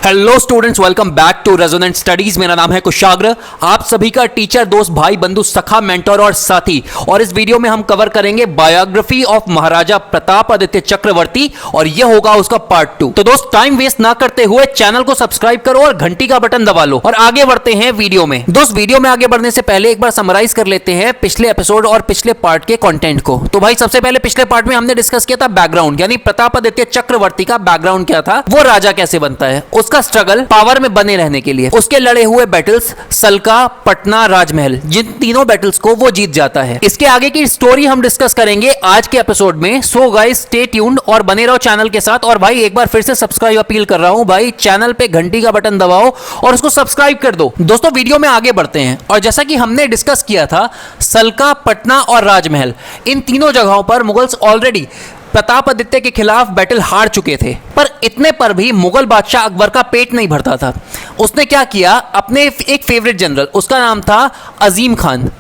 Hello students, welcome back to Resonant Studies. मेरा नाम है कुशाग्र, आप सभी का टीचर, दोस्त, भाई, बंधु, सखा, मेंटर और साथी। और इस वीडियो में हम कवर करेंगे बायोग्राफी ऑफ महाराजा प्रताप आदित्य चक्रवर्ती और यह होगा उसका पार्ट 2। तो दोस्त, टाइम वेस्ट ना करते हुए चैनल को सब्सक्राइब करो और घंटी का बटन दबा लो और आगे बढ़ते हैं वीडियो में। दोस्त, वीडियो में आगे बढ़ने से पहले एक बार समराइज कर लेते हैं पिछले एपिसोड और पिछले पार्ट के कंटेंट को। तो भाई, सबसे पहले पिछले पार्ट में हमने डिस्कस किया था बैकग्राउंड, यानी प्रताप आदित्य चक्रवर्ती का बैकग्राउंड क्या था, वो राजा कैसे बनता है, उसका स्ट्रगल पावर में बने रहने के लिए, उसके लड़े हुए बैटल्स सल्का, पटना, राजमहल, जिन तीनों बैटल्स को वो जीत जाता है। इसके आगे की स्टोरी हम डिस्कस करेंगे आज के एपिसोड में। सो गाइस, स्टे ट्यून्ड और बने रहो चैनल के साथ। और भाई, एक बार फिर से सब्सक्राइब अपील कर रहा हूं भाई, चैनल पे घंटी का बटन दबाओ और उसको सब्सक्राइब कर दो। दोस्तों, वीडियो में आगे बढ़ते हैं और जैसा कि हमने डिस्कस किया था, सल्का, पटना और राजमहल, इन तीनों जगहों पर मुगल्स ऑलरेडी प्रताप आदित्य के खिलाफ बैटल हार चुके थे। पर इतने पर भी मुगल बादशाह अकबर का पेट नहीं भरता था। उसने क्या किया, अपने एक फेवरेट जनरल, उसका नाम था अजीम खान।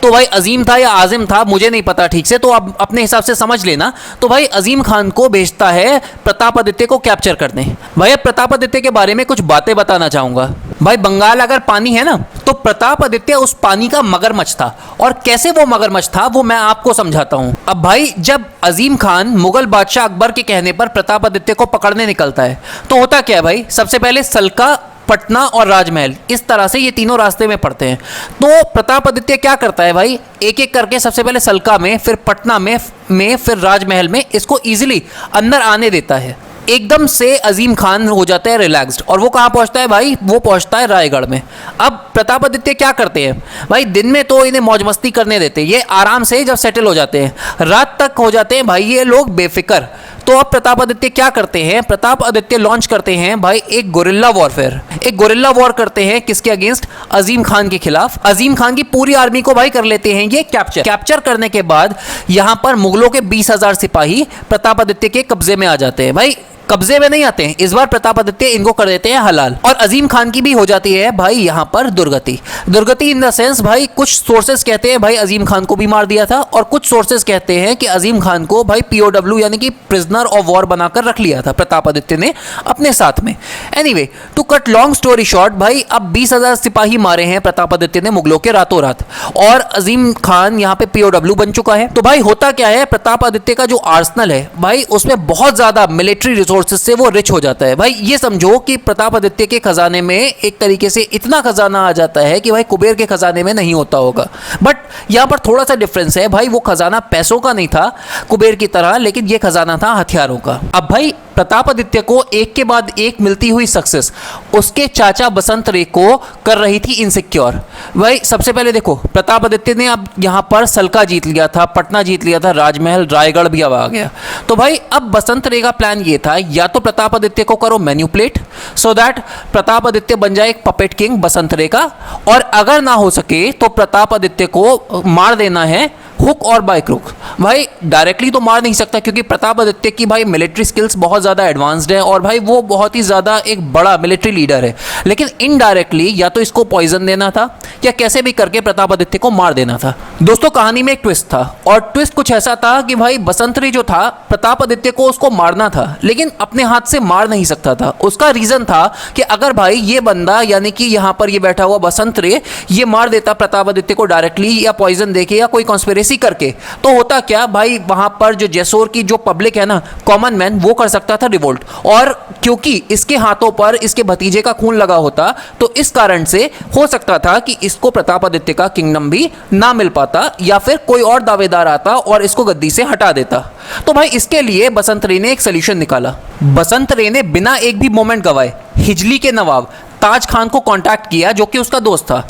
तो भाई, अजीम था या आजिम था मुझे नहीं पता ठीक से, तो अब अपने हिसाब से समझ लेना। तो भाई, अजीम खान को भेजता है प्रताप आदित्य को कैप्चर करने। भाई, प्रताप आदित्य के बारे में कुछ बातें बताना चाहूंगा। भाई, बंगाल अगर पानी है ना, तो प्रताप आदित्य उस पानी का मगरमच्छ था। और कैसे वो मगरमच्छ था वो मैं आपको समझाता हूं। अब भाई, जब अजीम खान मुगल बादशाह अकबर के कहने पर प्रताप आदित्य को पकड़ने निकलता है, तो होता क्या है भाई, सबसे पहले सल्का, पटना और राजमहल, इस तरह से ये तीनों रास्ते में पड़ते हैं। तो प्रताप आदित्य क्या करता है भाई, एक एक करके सबसे पहले सल्का में, फिर पटना में फिर राजमहल में इसको इजीली अंदर आने देता है। एकदम से अजीम खान हो जाता है रिलैक्स्ड और वो कहाँ पहुँचता है भाई, वो पहुँचता है रायगढ़ में। अब प्रताप आदित्य क्या करते हैं भाई, दिन में तो इन्हें मौज मस्ती करने देते हैं, ये आराम से जब सेटल हो जाते हैं, रात तक हो जाते हैं भाई ये लोग बेफिक्र। तो अब प्रताप आदित्य क्या करते हैं, प्रताप आदित्य लॉन्च करते हैं भाई एक गोरिल्ला वॉरफेयर, एक गोरिल्ला वॉर करते हैं। किसके अगेंस्ट? अजीम खान के खिलाफ। अजीम खान की पूरी आर्मी को भाई कर लेते हैं ये कैप्चर करने के बाद यहां पर मुगलों के 20,000 सिपाही प्रताप आदित्य के कब्जे में आ जाते हैं। भाई, कब्जे में नहीं आते हैं, इस बार प्रताप आदित्य इनको कर देते हैं हलाल। और अजीम खान की भी हो जाती है भाई यहां पर दुर्गति इन द सेंस भाई, कुछ सोर्सेस कहते हैं भाई अजीम खान को भी मार दिया था और कुछ सोर्सेस कहते हैं कि अजीम खान को भाई POW यानी कि प्रिजनर ऑफ वॉर बनाकर रख लिया था प्रताप आदित्य ने अपने साथ में। Anyway, to cut long story short भाई, अब 20,000 सिपाही मारे हैं प्रताप आदित्य ने मुगलों के रातों रात और अजीम खान यहाँ पे POW बन चुका है। तो भाई होता क्या है, प्रताप आदित्य का जो आर्सनल है भाई, उसमें बहुत ज्यादा मिलिट्री रिसोर्सेस से वो रिच हो जाता है। भाई, ये समझो कि प्रताप आदित्य के खजाने में एक तरीके से इतना खजाना आ जाता है कि भाई कुबेर के खजाने में नहीं होता होगा। बट यहां पर थोड़ा सा डिफरेंस है भाई, वो खजाना पैसों का नहीं था कुबेर की तरह, लेकिन ये खजाना था हथियारों का। अब भाई, प्रताप आदित्य को एक के बाद एक मिलती हुई सक्सेस उसके चाचा बसंत रे को कर रही थी इनसिक्योर। भाई, सबसे पहले देखो, प्रताप आदित्य ने अब यहां पर सल्का जीत लिया था, पटना जीत लिया था, राजमहल, रायगढ़ भी अब आ गया। तो भाई, अब बसंत रे का प्लान ये था, या तो प्रताप आदित्य को करो manipulate so that Pratap Aditya बन जाए एक पपेट किंग बसंत रे का, और अगर ना हो सके तो प्रताप आदित्य को मार देना है हुक और बाय क्रुक। भाई, डायरेक्टली तो मार नहीं सकता क्योंकि प्रताप आदित्य की भाई मिलिट्री स्किल्स बहुत ज़्यादा एडवांस्ड है और भाई वो बहुत ही ज़्यादा एक बड़ा मिलिट्री लीडर है। लेकिन इनडायरेक्टली या तो इसको पॉइजन देना था या कैसे भी करके प्रताप आदित्य को मार देना था। दोस्तों, कहानी में एक ट्विस्ट था और ट्विस्ट कुछ ऐसा था कि भाई बसंत रे जो था, प्रताप आदित्य को उसको मारना था लेकिन अपने हाथ से मार नहीं सकता था। उसका रीज़न था कि अगर भाई ये बंदा, यानी कि यहाँ पर ये बैठा हुआ बसंत रे, ये मार देता प्रताप आदित्य को डायरेक्टली या पॉइजन देके या कोई कॉन्स्पिरेसी करके, तो होता क्या भाई, वहां पर जो जैसोर की जो पब्लिक है ना, कॉमन मैन, वो कर सकता था रिवोल्ट। और क्योंकि इसके हाथों पर इसके भतीजे का खून लगा होता, तो इस कारण से हो सकता था कि इसको प्रताप आदित्य का किंगडम भी ना मिल पाता या फिर कोई और दावेदार आता और इसको गद्दी से हटा देता। तो भाई, इसके लिए बसंत रे ने एक सोल्यूशन निकाला। बसंत रे ने बिना एक भी मोमेंट गवाए हिजली के नवाब ताज खान को कांटेक्ट किया, जो कि उसका दोस्त था,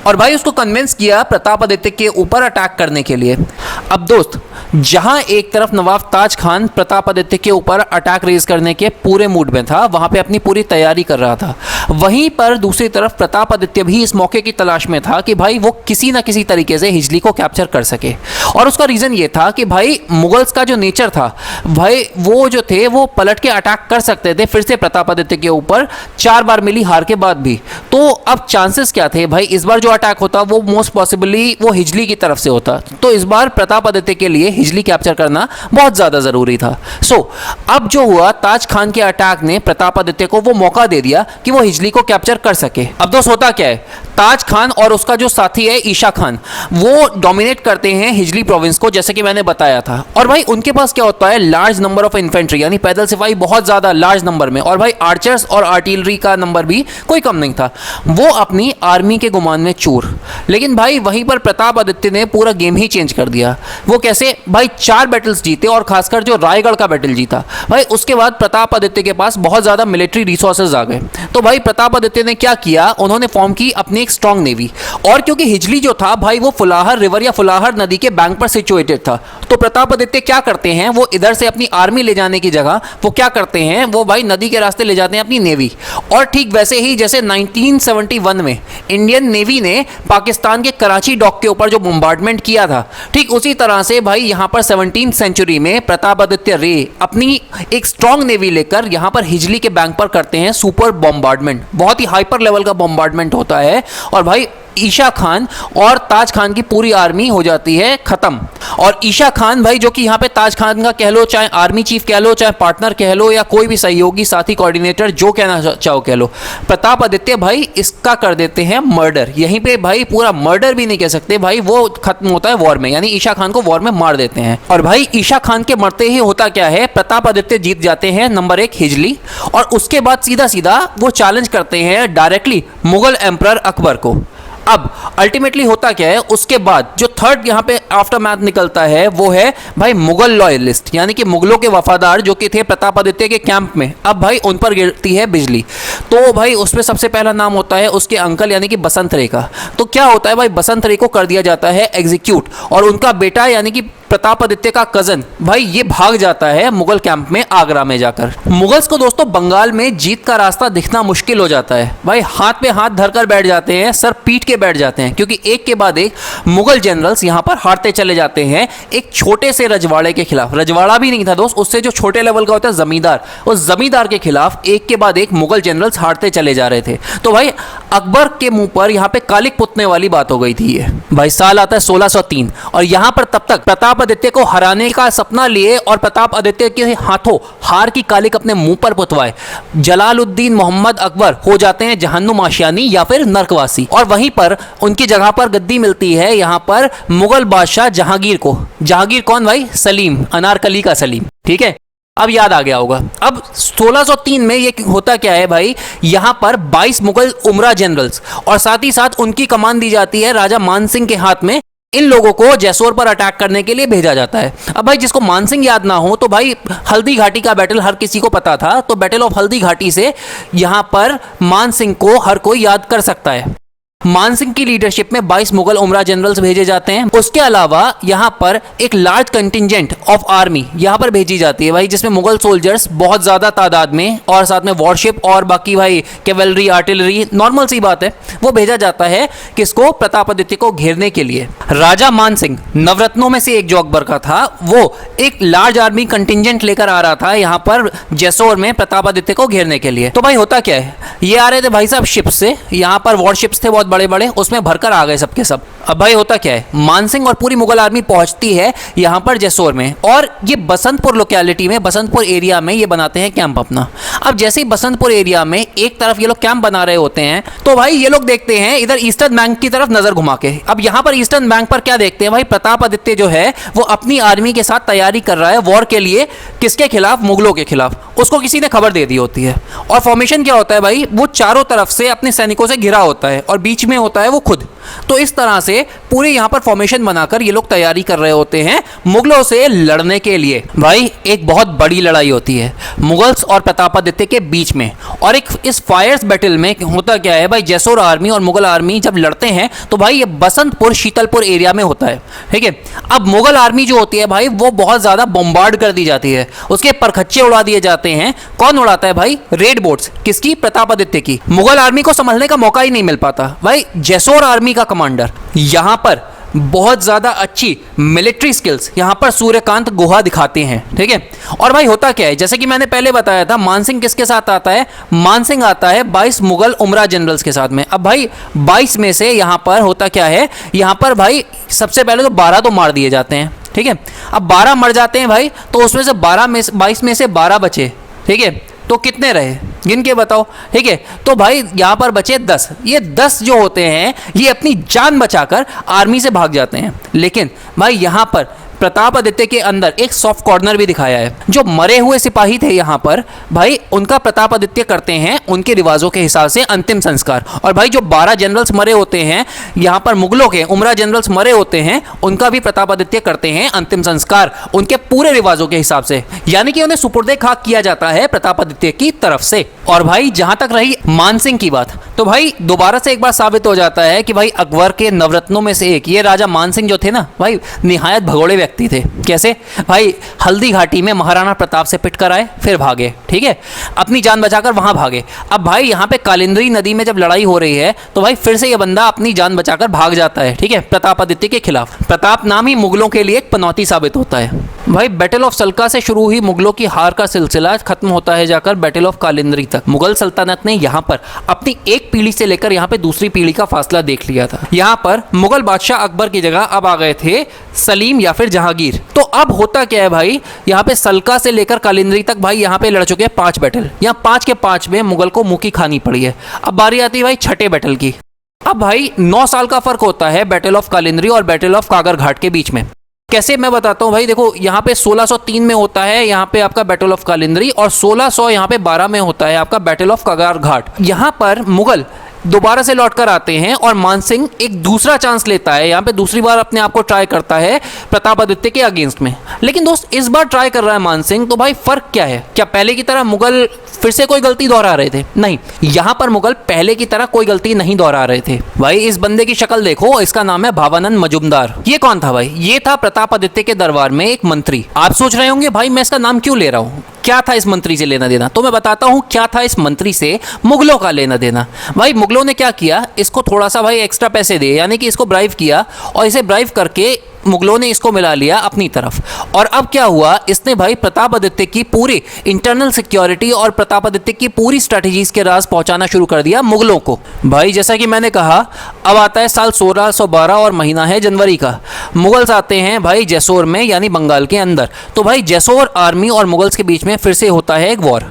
और भाई उसको कन्विंस किया प्रताप आदित्य के ऊपर अटैक करने के लिए। अब दोस्त, जहां एक तरफ नवाब ताज खान प्रताप आदित्य के ऊपर अटैक रेज करने के पूरे मूड में था, वहां पे अपनी पूरी तैयारी कर रहा था, वहीं पर दूसरी तरफ प्रतापादित्य भी इस मौके की तलाश में था कि भाई वो किसी ना किसी तरीके से हिजली को कैप्चर कर सके। और उसका रीज़न ये था कि भाई मुगल्स का जो नेचर था भाई वो जो थे वो पलट के अटैक कर सकते थे फिर से प्रतापादित्य के ऊपर 4 बार मिली हार के बाद भी। तो अब चांसेस क्या थे भाई, इस बार जो अटैक होता वो मोस्ट पॉसिबली वो हिजली की तरफ से होता। तो इस बार प्रतापादित्य के लिए हिजली कैप्चर करना बहुत ज़्यादा ज़रूरी था। अब जो हुआ, ताज खान के अटैक ने प्रतापादित्य को वो मौका दे दिया कि वो हिजली को कैप्चर कर सके। अब दोस्त होता क्या है, ताज खान और उसका जो साथी है ईशा खान वो डोमिनेट करते हैं हिजली प्रोविंस को, जैसे कि मैंने बताया था। और भाई उनके पास क्या होता है, लार्ज नंबर ऑफ इन्फेंट्री यानी पैदल सिपाही बहुत ज़्यादा लार्ज नंबर में, और भाई आर्चर्स और आर्टिलरी का नंबर भी कोई कम नहीं था। वो अपनी आर्मी के गुमान में चूर। लेकिन भाई वहीं पर प्रतापादित्य ने पूरा गेम ही चेंज कर दिया। वो कैसे भाई, 4 बैटल्स जीते और खासकर जो रायगढ़ का बैटल जीता भाई, उसके बाद प्रतापादित्य के पास बहुत ज़्यादा मिलिट्री रिसोर्सेज आ गए। तो भाई प्रतापादित्य ने क्या किया, उन्होंने फॉर्म की अपनी एक स्ट्रॉन्ग नेवी। और क्योंकि हिजली जो था भाई वो फुलाहर रिवर या फुलाहर नदी के बैंक पर सिचुएटेड था, तो प्रतापादित्य क्या करते हैं, वो इधर से अपनी आर्मी ले जाने की जगह वो क्या करते हैं, वो भाई नदी के रास्ते ले जाते हैं अपनी नेवी। और ठीक वैसे ही जैसे 1971 में इंडियन नेवी ने पाकिस्तान के कराची डॉक के ऊपर जो बम्बार्डमेंट किया था, ठीक उसी तरह से भाई यहाँ पर 17th सेंचुरी में प्रतापादित्य रे अपनी एक स्ट्रॉन्ग नेवी लेकर यहाँ पर हिजली के बैंक पर करते हैं सुपर बॉम्बार्डमेंट। बहुत ही हाइपर लेवल का बॉम्बार्डमेंट होता है और भाई ईशा खान और ताज खान की पूरी आर्मी हो जाती है खत्म। और ईशा खान भाई जो कि यहाँ पे ताज खान का कह लो, चाहे आर्मी चीफ कह लो, चाहे पार्टनर कह लो, या कोई भी सहयोगी साथी कोऑर्डिनेटर जो कहना चाहो कह लो, प्रतापादित्य भाई इसका कर देते हैं मर्डर। यहीं पे भाई पूरा मर्डर भी नहीं कह सकते भाई, वो खत्म होता है वॉर में, यानी ईशा खान को वॉर में मार देते हैं। और भाई ईशा खान के मरते ही होता क्या है, प्रतापादित्य जीत जाते हैं नंबर 1 हिजली, और उसके बाद सीधा सीधा वो चैलेंज करते हैं डायरेक्टली मुगल एम्परर अकबर को। अब अल्टीमेटली होता क्या है, उसके बाद जो थर्ड यहाँ पे आफ्टर मैथ निकलता है वो है भाई मुगल लॉयलिस्ट, यानी कि मुगलों के वफादार जो कि थे प्रतापादित्य के कैंप में। अब भाई उन पर गिरती है बिजली, तो भाई उसमें सबसे पहला नाम होता है उसके अंकल यानी कि बसंत रे का। तो क्या होता है भाई, बसंत रे को कर दिया जाता है एग्जीक्यूट, और उनका बेटा यानी कि प्रतापादित्य का कजन भाई ये भाग जाता है मुगल कैंप में आगरा में जाकर। मुगल्स को दोस्तों बंगाल में जीत का रास्ता दिखना मुश्किल हो जाता है भाई, हाथ पे हाथ धरकर बैठ जाते हैं, सर पीट के बैठ जाते हैं, क्योंकि एक के बाद एक मुगल जनरल्स यहां पर हारते चले जाते हैं एक छोटे से रजवाड़े के खिलाफ। रजवाड़ा भी नहीं था दोस्त, उससे जो छोटे लेवल का होता है जमींदार, उस जमींदार के खिलाफ एक के बाद एक मुगल जनरल्स हारते चले जा रहे थे। तो भाई अकबर के मुंह पर यहां पे कालिक पुतने वाली बात हो गई थी। ये भाई साल आता है 1603, और यहां पर तब तक प्रतापादित्य को हराने का सपना लिए और प्रतापादित्य के हाथों हार की कालिक अपने मुंह पर पुतवाए जलालुद्दीन मोहम्मद अकबर हो जाते हैं जहन्नुम आशियानी या फिर नरकवासी। और वहीं पर उनकी जगह पर गद्दी मिलती है यहां पर मुगल बादशाह जहांगीर को। जहांगीर कौन भाई, सलीम, अनारकली का सलीम, ठीक है। अब याद आ गया होगा। अब 1603 में ये होता क्या है भाई, यहां पर 22 मुगल उमरा जनरल्स और साथ ही साथ उनकी कमान दी जाती है राजा मानसिंह के हाथ में। इन लोगों को जैसोर पर अटैक करने के लिए भेजा जाता है। अब भाई जिसको मानसिंह याद ना हो तो भाई हल्दी घाटी का बैटल हर किसी को पता था, तो बैटल ऑफ हल्दी घाटी से यहां पर मानसिंह को हर कोई याद कर सकता है। मानसिंह की लीडरशिप में 22 मुगल उमरा जनरल्स भेजे जाते हैं। उसके अलावा यहां पर एक लार्ज कंटिजेंट ऑफ आर्मी यहां पर भेजी जाती है भाई, जिसमें मुगल सोल्जर्स बहुत ज्यादा तादाद में और साथ में वॉरशिप और बाकी भाई कैवेलरी, आर्टिलरी, नॉर्मल सी बात है, वो भेजा जाता है किसको, प्रतापादित्य को घेरने के लिए। राजा मानसिंह नवरत्नों में से एक जो अकबर का था, वो एक लार्ज आर्मी कंटिजेंट लेकर आ रहा था यहां पर जैसोर में प्रतापादित्य को घेरने के लिए। तो भाई होता क्या है, ये आ रहे थे भाई साहब शिप से, यहां पर वॉरशिप्स थे बहुत बड़े बड़े, उसमें भरकर आ गए सबके सब। अब भाई होता क्या है, मानसिंह और पूरी मुगल आर्मी पहुंचती है यहां पर जैसोर में, और ये बसंतपुर लोकेलिटी में, बसंतपुर एरिया में ये बनाते हैं कैंप अपना। अब जैसे ही बसंतपुर एरिया में एक तरफ ये लोग कैंप बना रहे होते हैं, तो भाई ये लोग देखते हैं इधर ईस्टर्न बैंक की तरफ नजर घुमा के। अब यहां पर ईस्टर्न बैंक पर क्या देखते हैं भाई, प्रतापादित्य जो है वो अपनी आर्मी के साथ तैयारी कर रहा है वॉर के लिए। किसके खिलाफ, मुगलों के खिलाफ। उसको किसी ने खबर दे दी होती है, और फॉर्मेशन क्या होता है भाई, वो चारों तरफ से अपने सैनिकों से घिरा होता है और बीच में होता है वो खुद। तो इस तरह से पूरे यहाँ पर फॉर्मेशन बनाकर ये लोग तैयारी कर रहे होते हैं मुगलों से लड़ने के लिए। भाई एक बहुत बड़ी लड़ाई होती है मुगल्स और प्रतापादित्य के बीच में, और एक इस फायर्स बैटल में होता क्या है भाई, जैसोर आर्मी और मुगल आर्मी जब लड़ते हैं तो भाई ये बसंतपुर शीतलपुर एरिया में होता है, ठीक है। अब मुगल आर्मी जो होती है भाई वो बहुत ज्यादा बॉम्बार्ड कर दी जाती है, उसके परखच्चे उड़ा दिए जाते हैं। कौन उड़ाता है भाई? Red boats. किसकी? प्रतापादित्य की। मुगल आर्मी को संभलने का मौका ही नहीं मिल पाता। भाई जैसोर आर्मी का कमांडर यहां पर बहुत ज्यादा अच्छी मिलिट्री स्किल्स यहां पर सूर्यकांत गुहा दिखाते हैं, ठीक है। और भाई होता क्या है, जैसे कि मैंने पहले बताया था, मानसिंह किसके साथ आता है? मानसिंह आता है 22 मुगल उमरा जनरल्स के साथ में। अब भाई 22 में से यहां पर होता क्या है, यहां पर भाई सबसे पहले तो 12 तो मार दिए जाते हैं, ठीक है। अब 12 मर जाते हैं भाई, तो उसमें से 22 में से 12 बचे, ठीक है। तो कितने रहे गिन के बताओ, ठीक है। तो भाई यहां पर बचे 10। ये 10 जो होते हैं ये अपनी जान बचाकर आर्मी से भाग जाते हैं। लेकिन भाई यहां पर प्रतापादित्य के अंदर एक सॉफ्ट कॉर्नर भी दिखाया है। जो मरे हुए सिपाही थे यहाँ पर भाई, उनका प्रतापादित्य करते हैं उनके रिवाजों के हिसाब से अंतिम संस्कार। और भाई जो 12 जनरल्स मरे होते हैं यहाँ पर मुगलों के, उमरा जनरल्स मरे होते हैं, उनका भी प्रतापादित्य करते हैं अंतिम संस्कार उनके पूरे रिवाजों के हिसाब से, यानी कि उन्हें सुपुर्दे खाक किया जाता है प्रतापादित्य की तरफ से। और भाई जहां तक रही मानसिंह की बात, तो भाई दोबारा से एक बार साबित हो जाता है कि भाई अकबर के नवरत्नों में से एक ये राजा मानसिंह जो थे ना भाई, निहायत भगोड़े व्यक्ति थे। कैसे भाई? हल्दी घाटी में महाराणा प्रताप से पिट कर आए, फिर भागे, ठीक है, अपनी जान बचाकर वहां भागे। अब भाई यहाँ पे कालिंदी नदी में जब लड़ाई हो रही है तो भाई फिर से ये बंदा अपनी जान बचाकर भाग जाता है, ठीक है, प्रतापादित्य के खिलाफ। प्रताप नाम ही मुगलों के लिए एक पनौती साबित होता है। भाई बैटल ऑफ सल्का से शुरू हुई मुगलों की हार का सिलसिला खत्म होता है जाकर बैटल ऑफ कालिंदी तक। मुगल सल्तनत ने यहाँ पर अपनी एक पीढ़ी से लेकर यहाँ पे दूसरी पीढ़ी का फासला देख लिया था। यहाँ पर मुगल बादशाह अकबर की जगह अब आ गए थे सलीम या फिर जहांगीर। तो अब होता क्या है भाई, यहाँ पे सल्का से लेकर कालिंदी तक भाई यहाँ पे लड़ चुके हैं 5 बैटल। यहाँ 5 के 5 में मुगल को मुंह की खानी पड़ी है। अब बारी आती है भाई छठे बैटल की। अब भाई 9 साल का फर्क होता है बैटल ऑफ कालिंदी और बैटल ऑफ कागर घाट के बीच में। कैसे मैं बताता हूं भाई, देखो यहाँ पे 1603 में होता है यहाँ पे आपका बैटल ऑफ कालिंदी, और 1600 यहाँ पे 12 में होता है आपका बैटल ऑफ कागर घाट। यहाँ पर मुगल दोबारा से लौटकर आते हैं और मानसिंह एक दूसरा चांस लेता है, यहाँ पे दूसरी बार अपने आप को ट्राई करता है प्रतापादित्य के अगेंस्ट में। लेकिन दोस्त इस बार ट्राई कर रहा है मानसिंह, तो भाई फर्क क्या है? क्या पहले की तरह मुगल फिर से कोई गलती दोहरा रहे थे? नहीं, यहाँ पर मुगल पहले की तरह कोई गलती नहीं दोहरा रहे थे। भाई इस बंदे की शक्ल देखो, इसका नाम है भावानंद मजूमदार। ये कौन था भाई? ये था प्रतापादित्य के दरबार में एक मंत्री। आप सोच रहे होंगे भाई मैं इसका नाम क्यों ले रहा हूँ, क्या था इस मंत्री से लेना देना? तो मैं बताता हूं क्या था इस मंत्री से मुगलों का लेना देना। भाई मुगलों ने क्या किया, इसको थोड़ा सा भाई एक्स्ट्रा पैसे दिए, यानी कि इसको ब्राइव किया, और इसे ब्राइव करके मुगलों ने इसको मिला लिया अपनी तरफ। और अब क्या हुआ, इसने भाई प्रतापादित्य की पूरी इंटरनल सिक्योरिटी और प्रतापादित्य की पूरी स्ट्रैटेजीज के राज पहुंचाना शुरू कर दिया मुगलों को। भाई जैसा कि मैंने कहा, अब आता है साल 1612 और महीना है जनवरी का। मुगल्स आते हैं भाई जैसोर में, यानी बंगाल के अंदर। तो भाई जैसोर आर्मी और मुगल्स के बीच में फिर से होता है एक वॉर।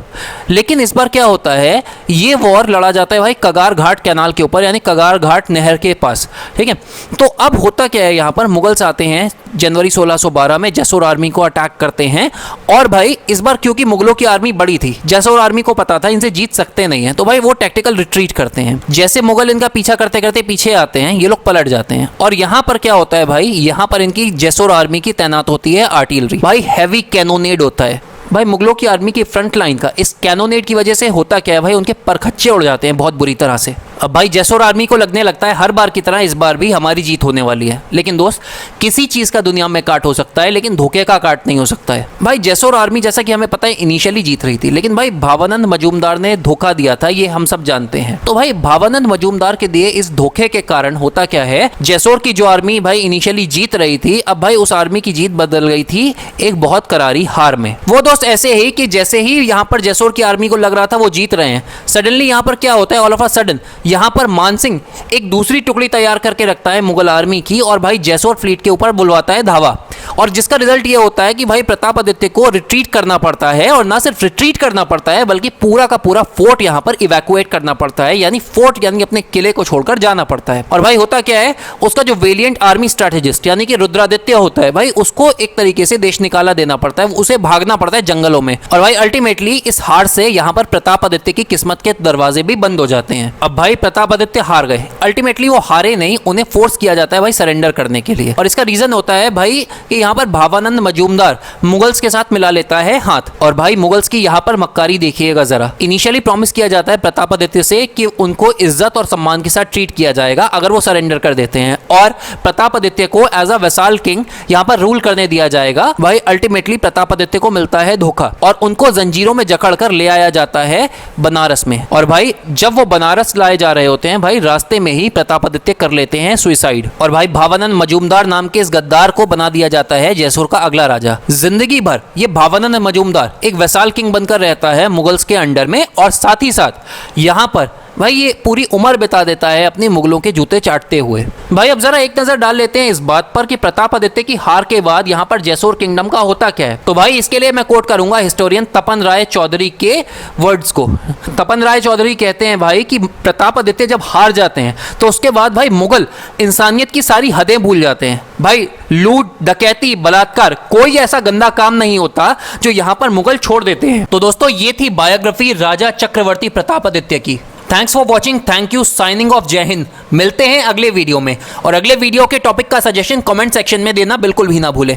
लेकिन इस बार क्या होता है, ये वॉर लड़ा जाता है भाई कगार घाट कैनाल के ऊपर, यानी कगार घाट नहर के पास, ठीक है। तो अब होता क्या है, यहाँ पर मुगल्स आते हैं जनवरी 1612 में, जैसोर आर्मी को अटैक करते हैं। और भाई इस बार क्योंकि मुगलों की आर्मी बड़ी थी, जैसोर आर्मी को पता था इनसे जीत सकते नहीं हैं, तो भाई वो टैक्टिकल रिट्रीट करते हैं। जैसे मुगल इनका पीछा करते करते पीछे आते हैं, ये लोग पलट जाते हैं। और यहाँ पर क्या होता है भाई, यहाँ पर इनकी जैसोर आर्मी की तैनात होती है आर्टिलरी। भाई हैवी कैनोनेड होता है। भाई मुगलों की आर्मी की फ्रंट लाइन का इस कैनोनेड की वजह से होता क्या है भाई, उनके परखच्चे उड़ जाते हैं बहुत बुरी तरह से। अब भाई जैसोर आर्मी को लगने लगता है हर बार की तरह इस बार भी हमारी जीत होने वाली है। लेकिन दोस्त, किसी चीज का दुनिया में काट हो सकता है, लेकिन धोखे का काट नहीं हो सकता है। भाई जैसोर आर्मी जैसा कि हमें पता है इनिशियली जीत रही थी, लेकिन भाई भावानंद मजूमदार ने धोखा दिया था, ये हम सब जानते हैं। तो भाई भावानंद मजूमदार के दिए इस धोखे के कारण होता क्या है, जैसोर की जो आर्मी भाई इनिशियली जीत रही थी, अब भाई उस आर्मी की जीत बदल गई थी एक बहुत करारी हार में। वो दोस्त ऐसे ही कि जैसे ही यहाँ पर जैसोर की आर्मी को लग रहा था वो जीत रहे हैं, सडनली यहाँ पर क्या होता है, ऑल ऑफ अ सडन यहाँ पर मानसिंह एक दूसरी टुकड़ी तैयार करके रखता है मुगल आर्मी की, और भाई जैसोर फ्लीट के ऊपर बुलवाता है धावा। और जिसका रिजल्ट ये होता है कि भाई प्रतापादित्य को रिट्रीट करना पड़ता है, और ना सिर्फ रिट्रीट करना पड़ता है बल्कि पूरा का पूरा फोर्ट यहां पर इवैक्यूएट करना पड़ता है, यानी फोर्ट यानी अपने किले को छोड़कर जाना पड़ता है। और भाई होता क्या है, उसका जो वेलिएंट आर्मी स्ट्रेटेजिस्ट यानी कि रुद्रादित्य होता है भाई, उसको एक तरीके से देश निकाला देना पड़ता है, उसे भागना पड़ता है जंगलों में। और भाई अल्टीमेटली इस हार से यहां पर प्रतापादित्य की किस्मत के दरवाजे भी बंद हो जाते हैं। अब भाई प्रतापादित्य हार गए, अल्टीमेटली वो हारे नहीं, उन्हें फोर्स किया जाता है भाई सरेंडर करने के लिए। और इसका रीजन होता है भाई कि यहां पर भावानंद मजूमदार मुगल्स के साथ मिला लेता है हाथ। और भाई मुगल्स की यहां पर मक्कारी देखिएगा जरा। इनिशियली प्रॉमिस किया जाता है प्रतापादित्य से कि उनको इज्जत और सम्मान के साथ ट्रीट किया जाएगा अगर वो सरेंडर कर देते हैं, और प्रतापादित्य को एज अ वैसाल किंग यहां पर रूल करने दिया जाएगा। भाई अल्टीमेटली प्रतापादित्य को मिलता है धोखा और उनको जंजीरों में जकड़कर ले आया जाता है बनारस में। और भाई जब वो बनारस लाए जा रहे होते हैं भाई, रास्ते में ही प्रतापादित्य कर लेते हैं सुसाइड। और भाई भावानंद मजूमदार नाम के इस गद्दार को बना दिया जाता है जयसुर का अगला राजा। जिंदगी भर ये भावानंद मजूमदार एक वैसाल किंग बनकर रहता है मुगल्स के अंडर में, और साथ ही साथ यहां पर भाई ये पूरी उम्र बिता देता है अपनी मुगलों के जूते चाटते हुए। भाई अब जरा एक नजर डाल लेते हैं इस बात पर कि प्रतापादित्य की हार के बाद यहाँ पर जयसोर किंगडम का होता क्या है। तो भाई इसके लिए मैं कोट करूंगा हिस्टोरियन तपन राय चौधरी के वर्ड्स को। तपन राय चौधरी कहते हैं भाई कि प्रतापादित्य जब हार जाते हैं तो उसके बाद भाई मुगल इंसानियत की सारी हदें भूल जाते हैं। भाई लूट, डकैती, बलात्कार, कोई ऐसा गंदा काम नहीं होता जो यहाँ पर मुगल छोड़ देते हैं। तो दोस्तों ये थी बायोग्राफी राजा चक्रवर्ती प्रतापादित्य की। Thanks for watching, thank you, signing off, जय हिंद। मिलते हैं अगले वीडियो में, और अगले वीडियो के टॉपिक का सजेशन कमेंट सेक्शन में देना बिल्कुल भी ना भूलें।